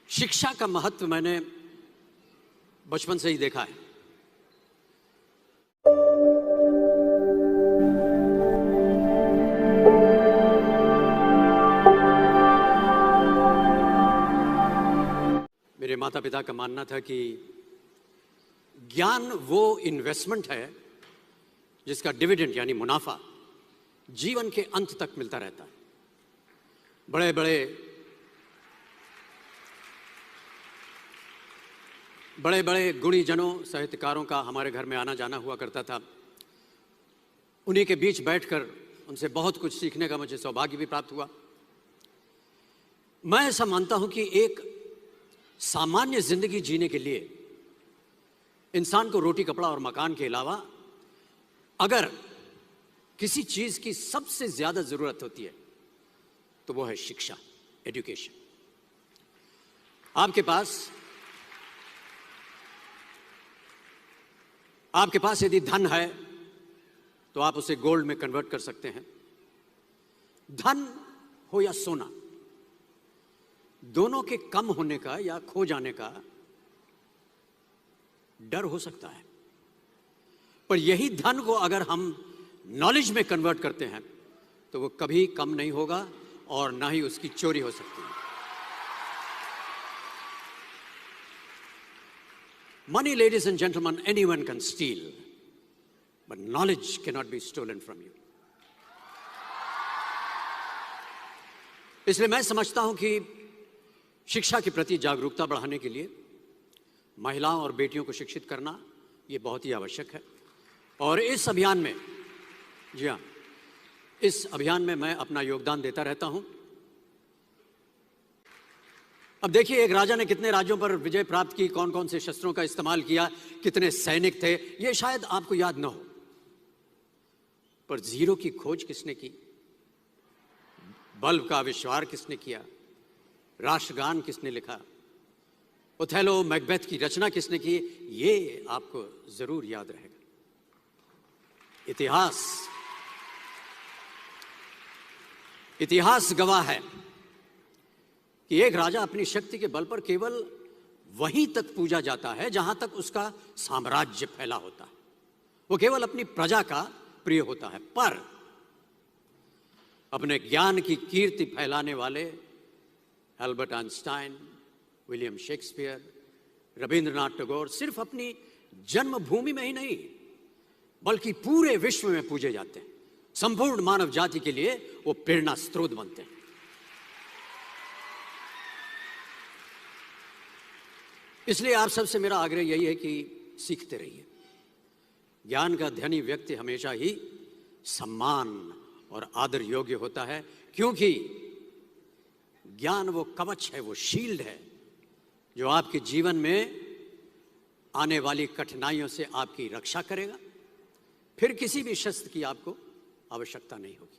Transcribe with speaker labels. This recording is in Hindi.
Speaker 1: शिक्षा का महत्व मैंने बचपन से ही देखा है। मेरे माता पिता का मानना था कि ज्ञान वो इन्वेस्टमेंट है जिसका डिविडेंड यानी मुनाफा जीवन के अंत तक मिलता रहता है। बड़े बड़े गुणीजनों साहित्यकारों का हमारे घर में आना जाना हुआ करता था। उन्हीं के बीच बैठकर उनसे बहुत कुछ सीखने का मुझे सौभाग्य भी प्राप्त हुआ। मैं ऐसा मानता हूं कि एक सामान्य जिंदगी जीने के लिए इंसान को रोटी कपड़ा और मकान के अलावा अगर किसी चीज की सबसे ज्यादा जरूरत होती है तो वो है शिक्षा, एजुकेशन। आपके पास यदि धन है तो आप उसे गोल्ड में कन्वर्ट कर सकते हैं। धन हो या सोना, दोनों के कम होने का या खो जाने का डर हो सकता है, पर यही धन को अगर हम नॉलेज में कन्वर्ट करते हैं तो वो कभी कम नहीं होगा और ना ही उसकी चोरी हो सकती है। Money, ladies and gentlemen, anyone can steal, but knowledge cannot be stolen from you. इसलिए मैं समझता हूं कि शिक्षा के प्रति जागरूकता बढ़ाने के लिए महिलाओं और बेटियों को शिक्षित करना ये बहुत ही आवश्यक है। और इस अभियान में, जी हाँ, इस अभियान में मैं अपना योगदान देता रहता हूं। अब देखिए, एक राजा ने कितने राज्यों पर विजय प्राप्त की, कौन कौन से शस्त्रों का इस्तेमाल किया, कितने सैनिक थे, ये शायद आपको याद न हो, पर जीरो की खोज किसने की, बल्ब का आविष्कार किसने किया, राष्ट्रगान किसने लिखा, ओथेलो मैकबेथ की रचना किसने की, ये आपको जरूर याद रहेगा। इतिहास गवाह है कि एक राजा अपनी शक्ति के बल पर केवल वहीं तक पूजा जाता है जहां तक उसका साम्राज्य फैला होता है। वो केवल अपनी प्रजा का प्रिय होता है। पर अपने ज्ञान की कीर्ति फैलाने वाले Albert Einstein, William Shakespeare, Rabindranath Tagore सिर्फ अपनी जन्मभूमि में ही नहीं बल्कि पूरे विश्व में पूजे जाते हैं। संपूर्ण मानव जाति के लिए वो प्रेरणा स्रोत बनते हैं। इसलिए आप सबसे मेरा आग्रह यही है कि सीखते रहिए। ज्ञान का धनी व्यक्ति हमेशा ही सम्मान और आदर योग्य होता है, क्योंकि ज्ञान वो कवच है, वो शील्ड है जो आपके जीवन में आने वाली कठिनाइयों से आपकी रक्षा करेगा। फिर किसी भी शस्त्र की आपको आवश्यकता नहीं होगी।